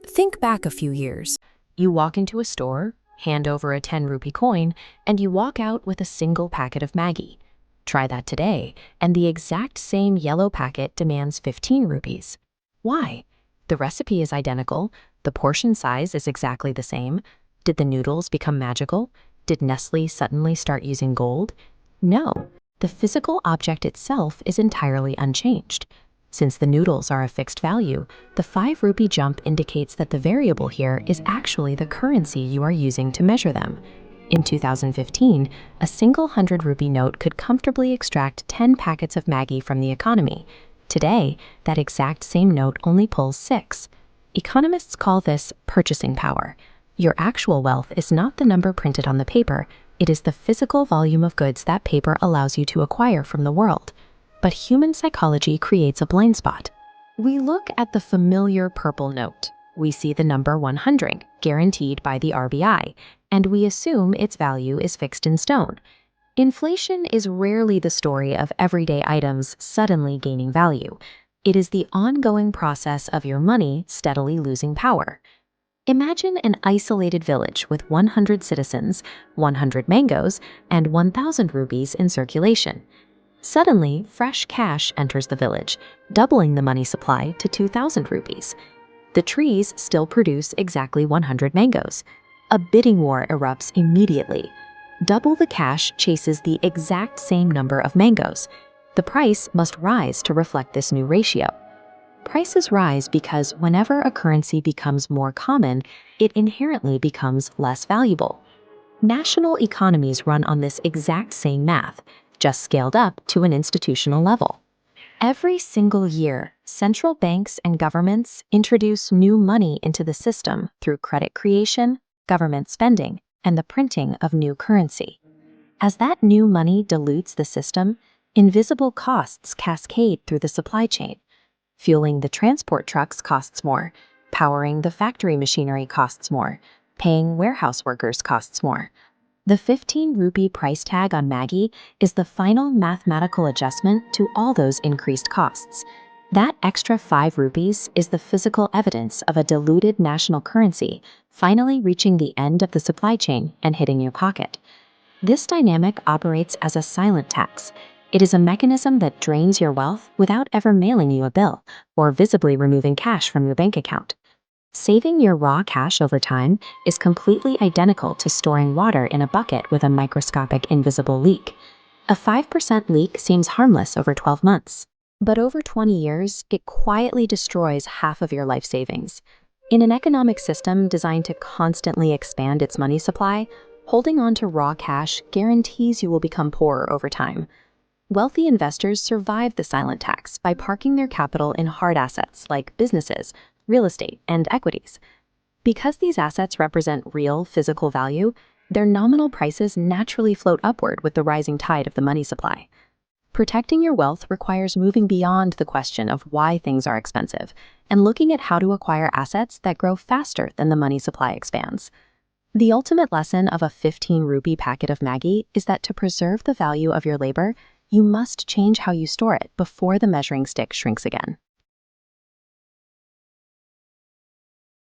Think back a few years. You walk into a store, hand over a 10 rupee coin, and you walk out with a single packet of Maggi. Try that today, and the exact same yellow packet demands 15 rupees. Why? The recipe is identical, the portion size is exactly the same. Did the noodles become magical? Did Nestle suddenly start using gold? No, the physical object itself is entirely unchanged. Since the noodles are a fixed value, the 5 rupee jump indicates that the variable here is actually the currency you are using to measure them. In 2015, a single 100 rupee note could comfortably extract 10 packets of Maggi from the economy. Today, that exact same note only pulls 6. Economists call this purchasing power. Your actual wealth is not the number printed on the paper, it is the physical volume of goods that paper allows you to acquire from the world. But human psychology creates a blind spot. We look at the familiar purple note. We see the number 100, guaranteed by the RBI, and we assume its value is fixed in stone. Inflation is rarely the story of everyday items suddenly gaining value. It is the ongoing process of your money steadily losing power. Imagine an isolated village with 100 citizens, 100 mangoes, and 1,000 rupees in circulation. Suddenly, fresh cash enters the village, doubling the money supply to 2,000 rupees. The trees still produce exactly 100 mangoes. A bidding war erupts immediately. Double the cash chases the exact same number of mangoes. The price must rise to reflect this new ratio. Prices rise because whenever a currency becomes more common, it inherently becomes less valuable. National economies run on this exact same math, just scaled up to an institutional level. Every single year, central banks and governments introduce new money into the system through credit creation, government spending, and the printing of new currency. As that new money dilutes the system, invisible costs cascade through the supply chain. Fueling the transport trucks costs more, powering the factory machinery costs more, paying warehouse workers costs more. The 15 rupee price tag on Maggi is the final mathematical adjustment to all those increased costs. That extra 5 rupees is the physical evidence of a diluted national currency finally reaching the end of the supply chain and hitting your pocket. This dynamic operates as a silent tax. It is a mechanism that drains your wealth without ever mailing you a bill or visibly removing cash from your bank account. Saving your raw cash over time is completely identical to storing water in a bucket with a microscopic invisible leak. A 5% leak seems harmless over 12 months, but over 20 years, it quietly destroys half of your life savings. In an economic system designed to constantly expand its money supply, holding on to raw cash guarantees you will become poorer over time. Wealthy investors survive the silent tax by parking their capital in hard assets like businesses, real estate, and equities. Because these assets represent real physical value, their nominal prices naturally float upward with the rising tide of the money supply. Protecting your wealth requires moving beyond the question of why things are expensive and looking at how to acquire assets that grow faster than the money supply expands. The ultimate lesson of a 15 rupee packet of Maggi is that to preserve the value of your labor, you must change how you store it before the measuring stick shrinks again.